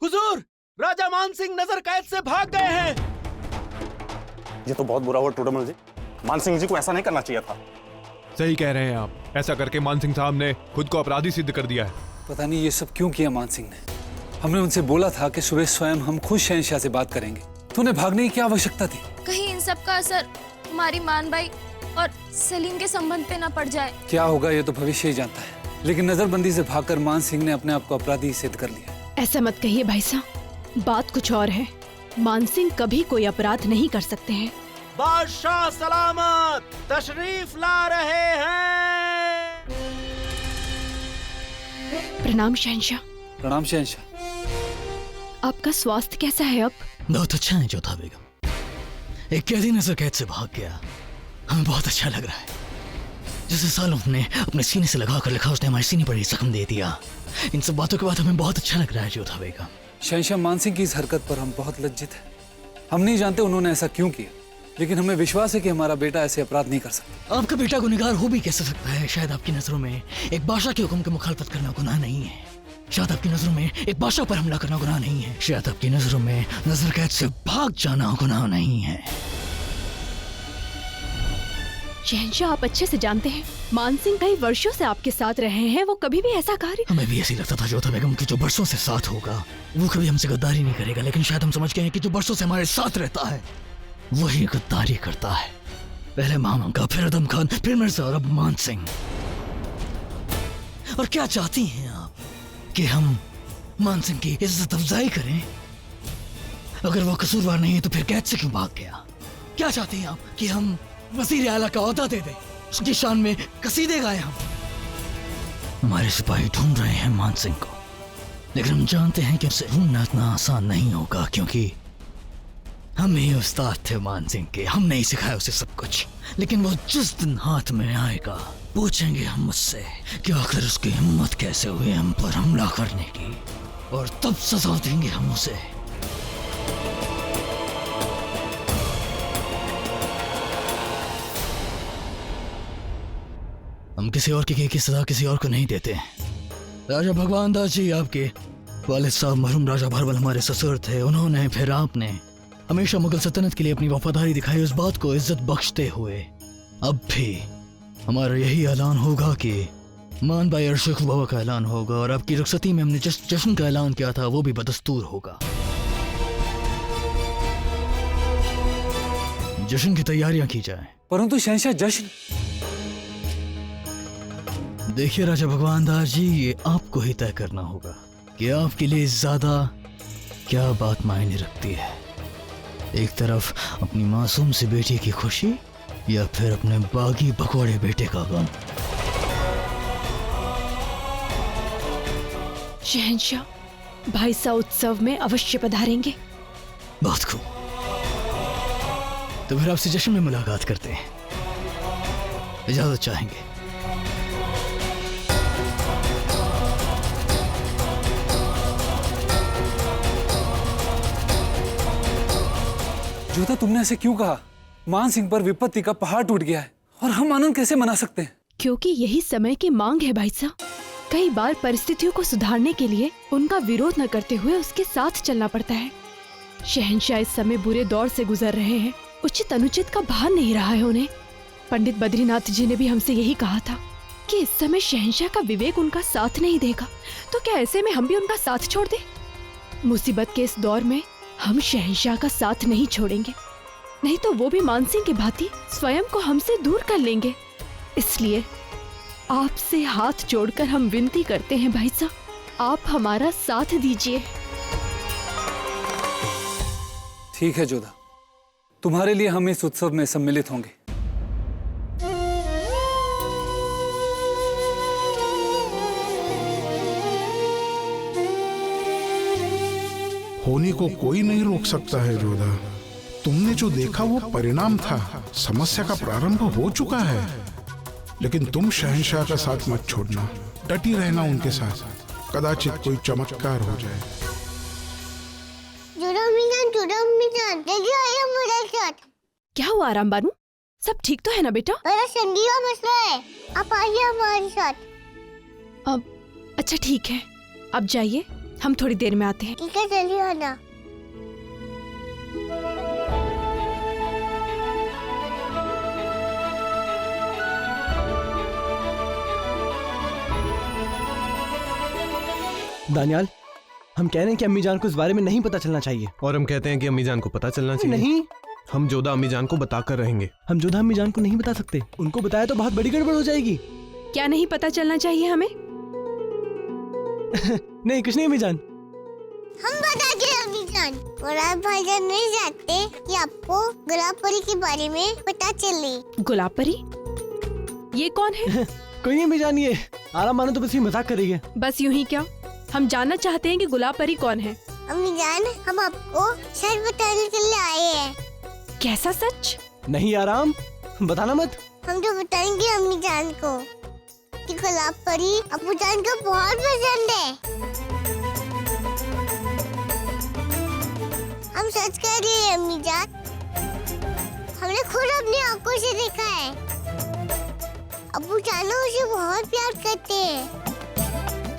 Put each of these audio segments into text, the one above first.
हुजूर, राजा मानसिंह नजर कैद से भाग गए हैं। ये तो बहुत बुरा हुआ टोडरमल जी। मानसिंह जी को ऐसा नहीं करना चाहिए था। सही कह रहे हैं आप। ऐसा करके मानसिंह साहब ने खुद को अपराधी सिद्ध कर दिया है। पता नहीं ये सब क्यों किया मानसिंह ने। हमने उनसे बोला था कि सुबह स्वयं हम खुद शहंशाह से बात करेंगे, तो उन्हें भागने की क्या आवश्यकता थी? कहीं इन सब का असर हमारी मान भाई और सलीम के संबंध पे ना पड़ जाए। क्या होगा ये तो भविष्य ही जानता है, लेकिन नजरबंदी से भागकर मानसिंह ने अपने आप को अपराधी सिद्ध कर लिया। ऐसा मत कहिए भाई साहब, बात कुछ और है। मानसिंह कभी कोई अपराध नहीं कर सकते हैं। बादशाह सलामत तशरीफ ला रहे हैं। प्रणाम शहंशाह। प्रणाम शहंशाह। आपका स्वास्थ्य कैसा है अब? बहुत अच्छा है जोधा बेगम। एक कैदी नजर कैद से भाग गया, हमें बहुत अच्छा लग रहा है। जैसे सालों हमने अपने सीने से लगा कर लिखा, उसने हमारे सीने पर ही जख्म दे दिया। इन सब बातों के बाद हमें बहुत अच्छा लग रहा है जोधा बेगम। शहंशाह, मानसिंह की इस हरकत पर हम बहुत लज्जित हैं। हम नहीं जानते उन्होंने ऐसा क्यों किया, लेकिन हमें विश्वास है कि हमारा बेटा ऐसे अपराध नहीं कर सकता। आपका बेटा गुनहगार हो भी कैसे सकता है? शायद आपकी नजरों में एक बादशाह के हुक्म की मुखालफत करना गुनाह नहीं है। शायद आपकी नजरों में एक बादशाह पर हमला करना गुनाह नहीं है। शायद आपकी नजरों में नजर कैद से भाग जाना गुनाह नहीं है। शहंशाह, आप अच्छे से जानते हैं मानसिंह कई वर्षों से आपके साथ रहे हैं, वो कभी भी ऐसा कार्य। हमें भी ऐसे लगता था जोधा बेगम कि जो बरसों से साथ होगा वो कभी हमसे गद्दारी नहीं करेगा, लेकिन शायद हम समझ गए हैं कि जो बरसों से हमारे साथ रहता है वही गद्दारी करता है। पहले मामा का, फिर अदम खान, फिर मिर्जा और अब मान सिंह। और क्या चाहती हैं आप कि हम मान सिंह की इज्जत अफजाई करें? अगर वो कसूरवार नहीं है तो फिर कैद से क्यों भाग गया? क्या चाहते हैं आप कि हम वजीर आला का ओहदा दे दें, उसकी शान में कसीदे गाएं? हम हमारे सिपाही ढूंढ रहे हैं मान सिंह को, लेकिन हम जानते हैं कि उसे ढूंढना इतना आसान नहीं होगा, क्योंकि हम ही उस्ताद थे मान सिंह के। हमने ही सिखाया उसे सब कुछ। लेकिन वो जिस दिन हाथ में आएगा पूछेंगे हम मुझसे कि आखिर उसकी हिम्मत कैसे हुई हम पर हमला करने की, और तब सजा देंगे हम उसे। हम किसी और की सजा किसी और को नहीं देते। राजा भगवान दास जी, आपके वालिद साहब मरहूम राजा भरबल हमारे ससुर थे। उन्होंने, फिर आपने हमेशा मुगल सल्तनत के लिए अपनी वफादारी दिखाई, उस बात को इज्जत बख्शते हुए अब भी हमारा यही ऐलान होगा कि मान भाई और शेख बाबा का ऐलान होगा, और आपकी रुखसती में हमने जिस जश्न का ऐलान किया था वो भी बदस्तूर होगा। जश्न की तैयारियां की जाए। परंतु शहंशाह, जश्न? देखिए राजा भगवान दास जी, ये आपको ही तय करना होगा कि आपके लिए ज्यादा क्या बात मायने रखती है। एक तरफ अपनी मासूम सी बेटी की खुशी, या फिर अपने बागी भगोड़े बेटे का गम। शहंशाह, भाई सा उत्सव में अवश्य पधारेंगे। बहुत खूब, तो फिर आपसे जश्न में मुलाकात करते हैं। इजाजत चाहेंगे? जोधा, तुमने ऐसे क्यों कहा? मान सिंह पर विपत्ति का पहाड़ टूट गया है और हम आनंद कैसे मना सकते हैं? क्योंकि यही समय की मांग है भाई साहब। कई बार परिस्थितियों को सुधारने के लिए उनका विरोध न करते हुए उसके साथ चलना पड़ता है। शहंशाह इस समय बुरे दौर से गुजर रहे हैं, उचित अनुचित का भान नहीं रहा है उन्हें। पंडित बद्रीनाथ जी ने भी हमसे यही कहा था कि इस समय शहंशाह का विवेक उनका साथ नहीं देगा, तो क्या ऐसे में हम भी उनका साथ छोड़ दें? मुसीबत के इस दौर में हम शहंशाह का साथ नहीं छोड़ेंगे, नहीं तो वो भी मानसिंह की भांति स्वयं को हमसे दूर कर लेंगे। इसलिए आपसे हाथ जोड़कर हम विनती करते हैं भाई साहब, आप हमारा साथ दीजिए। ठीक है जोधा, तुम्हारे लिए हम इस उत्सव में सम्मिलित होंगे। होने को कोई नहीं रोक सकता है जोधा। तुमने जो देखा वो परिणाम था, समस्या का प्रारंभ हो चुका है। लेकिन तुम शहंशाह का साथ मत छोड़ना, डटी रहना उनके साथ, कदाचित कोई चमत्कार हो जाए। क्या हुआ आराम बानू? सब ठीक तो है ना बेटा? मेरा संगीत मसला है, आप आइए हमारे साथ। अब अच्छा ठीक है, अब जाइए, हम थोड़ी देर में आते हैं। ठीक है, चलिए आना। दानियाल, हम कह रहे हैं कि अम्मी जान को इस बारे में नहीं पता चलना चाहिए। और हम कहते हैं कि अम्मी जान को पता चलना चाहिए। नहीं, हम जोधा अम्मी जान को बताकर रहेंगे। हम जोधा अम्मी जान को नहीं बता सकते। उनको बताया तो बहुत बड़ी गड़बड़ हो जाएगी। क्या नहीं पता चलना चाहिए हमें? नहीं, कुछ नहीं अम्मी जान। हम बता के अम्मी जान। और आप भाईजान नहीं जानते कि आपको गुलाब परी के बारे में पता चले। गुलाब परी? ये कौन है? कोई नहीं अम्मी जान, ये आराम मानो तो बस ये मजाक कर रही है। बस यूं ही क्या? हम जानना चाहते हैं कि गुलाब परी कौन है। अम्मी जान, हम आपको सच बताने के लिए आए हैं। कैसा सच? नहीं आराम, बताना मत। हम तो बताएंगे अम्मी जान को कि गुलाब परी अब्बू जान को बहुत पसंद है। हम सच कह रहे हैं अम्मी जान, हमने खुद अपनी आंखों से देखा है। अब्बू जान उसे बहुत प्यार करते हैं।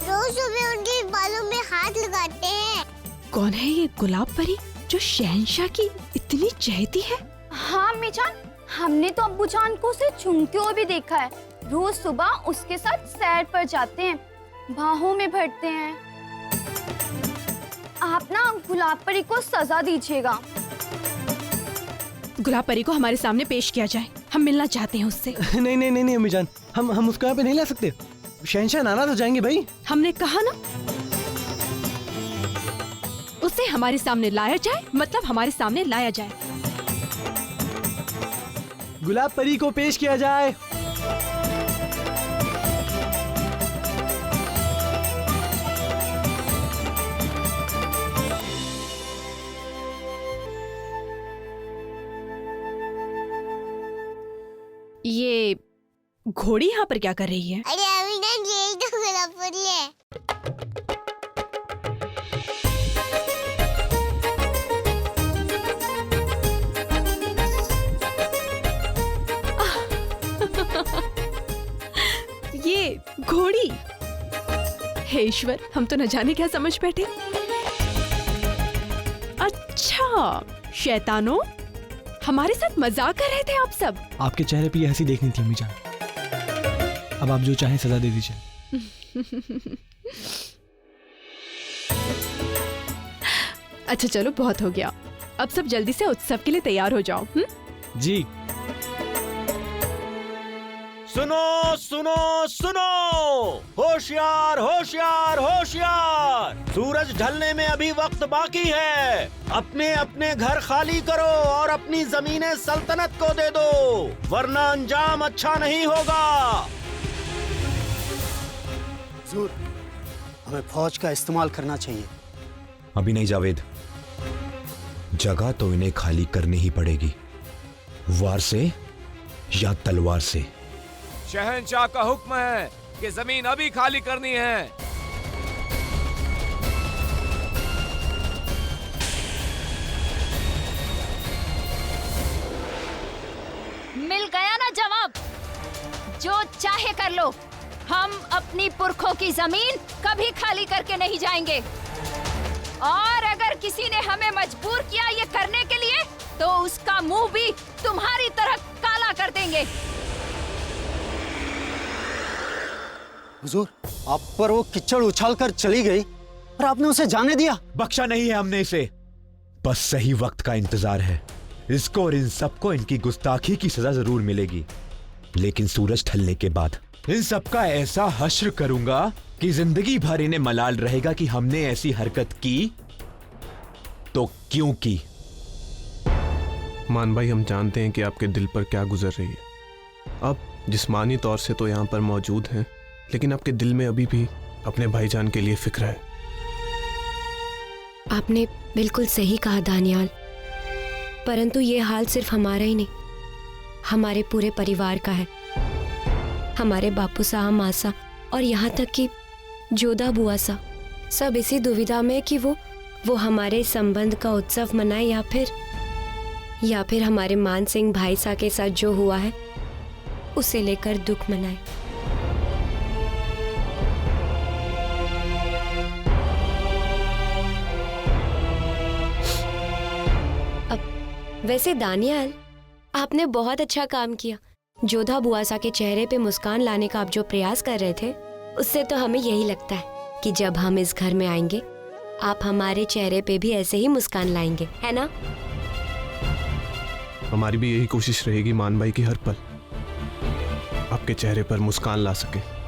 रोज सुबह उनके बालों में हाथ लगाते हैं। कौन है ये गुलाब परी जो शहंशाह की इतनी चहेती है? हाँ अम्मी जान, हमने तो अब्बू जान को उसे चूमते हुए भी देखा है। रोज सुबह उसके साथ सैर पर जाते हैं, बाहों में भरते हैं। आप ना गुलाब परी को सजा दीजिएगा। गुलाब परी को हमारे सामने पेश किया जाए, हम मिलना चाहते हैं उससे। नहीं नहीं नहीं नहीं अम्मी जान, हम उसको यहाँ पे नहीं ला सकते। शहंशाह नाराज हो जाएंगे भाई। हमने कहा ना उसे हमारे सामने लाया जाए, मतलब हमारे सामने लाया जाए। गुलाब परी को पेश किया जाए। ये घोड़ी यहाँ पर क्या कर रही है? अरे अम्मी जान, यही तो गुलाब परी है। ये घोड़ी? हे ईश्वर, हम तो न जाने क्या समझ बैठे। अच्छा शैतानों, हमारे साथ मजाक कर रहे थे आप सब। आपके चेहरे पे ये हंसी देखनी थी अम्मी जान। अब आप जो चाहें सजा दे दीजिए। अच्छा चलो, बहुत हो गया। अब सब जल्दी से उत्सव के लिए तैयार हो जाओ। जी। सुनो सुनो सुनो, होशियार होशियार होशियार, सूरज ढलने में अभी वक्त बाकी है। अपने अपने घर खाली करो और अपनी जमीनें सल्तनत को दे दो, वरना अंजाम अच्छा नहीं होगा। हुजूर, हमें फौज का इस्तेमाल करना चाहिए। अभी नहीं जावेद, जगह तो इन्हें खाली करनी ही पड़ेगी, वार से या तलवार से। शहंशाह का हुक्म है कि जमीन अभी खाली करनी है। मिल गया ना जवाब, जो चाहे कर लो। हम अपनी पुरखों की जमीन कभी खाली करके नहीं जाएंगे, और अगर किसी ने हमें मजबूर किया ये करने के लिए, तो उसका मुंह भी तुम्हारी तरह काला कर देंगे। हुजूर, आप पर वो कीचड़ उछाल कर चली गई और आपने उसे जाने दिया। बख्शा नहीं है हमने इसे, बस सही वक्त का इंतजार है। इसको और इन सबको इनकी गुस्ताखी की सजा जरूर मिलेगी, लेकिन सूरज ढलने के बाद इन सबका ऐसा हश्र करूंगा कि जिंदगी भर इन्हें मलाल रहेगा कि हमने ऐसी हरकत की तो क्यों की। मान भाई, हम जानते हैं कि आपके दिल पर क्या गुजर रही है। आप जिस्मानी तौर से तो यहाँ पर मौजूद हैं, लेकिन आपके दिल में अभी भी अपने भाईजान के लिए फिक्र है। आपने बिल्कुल सही कहा दानियाल, परंतु ये हाल सिर्फ हमारा ही नहीं, हमारे पूरे परिवार का है। हमारे बापू साहब, मासा और यहाँ तक कि जोधा बुआ सा, सब इसी दुविधा में कि वो हमारे संबंध का उत्सव मनाए या फिर हमारे मान सिंह भाई सा के साथ जो हुआ है उसे लेकर दुख मनाए। वैसे दानियाल, आपने बहुत अच्छा काम किया। जोधा बुआसा के चेहरे पे मुस्कान लाने का आप जो प्रयास कर रहे थे, उससे तो हमें यही लगता है कि जब हम इस घर में आएंगे आप हमारे चेहरे पे भी ऐसे ही मुस्कान लाएंगे, है ना? हमारी भी यही कोशिश रहेगी मान भाई की हर पल आपके चेहरे पर मुस्कान ला सके।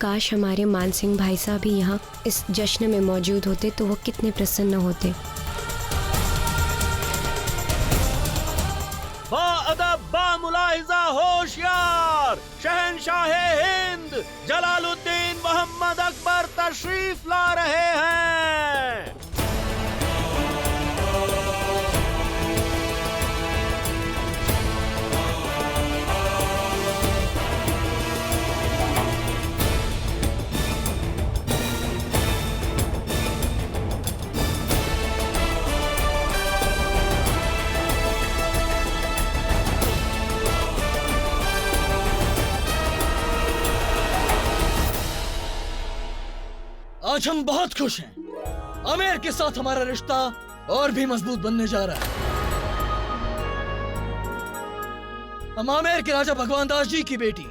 काश हमारे मान सिंह भाई साहब भी यहाँ इस जश्न में मौजूद होते तो वो कितने प्रसन्न होते। बाअदब बामुलाहिजा होशियार शहंशाहे हिंद जलालुद्दीन मोहम्मद अकबर तशरीफ ला रहे हैं। आज हम बहुत खुश हैं। आमेर के साथ हमारा रिश्ता और भी मजबूत बनने जा रहा है। हम आमेर के राजा भगवान दास जी की बेटी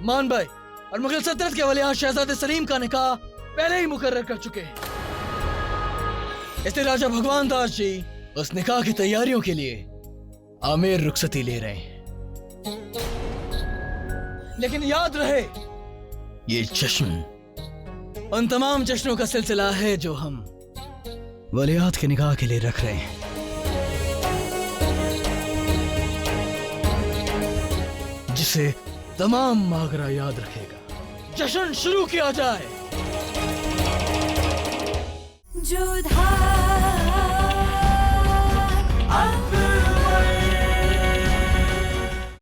मान भाई और मुगल सल्तनत के वलीअहद शहजादे सलीम का निकाह पहले ही मुकर्रर कर चुके हैं। इसलिए राजा भगवान दास जी उस निकाह की तैयारियों के लिए आमेर रुखसती ले रहे हैं। लेकिन याद रहे, ये जश्न उन तमाम जश्नों का सिलसिला है जो हम वलीअहद के निकाह के लिए रख रहे हैं। जिसे तमाम मागरा याद रखेगा। जश्न शुरू किया जाए। जोधा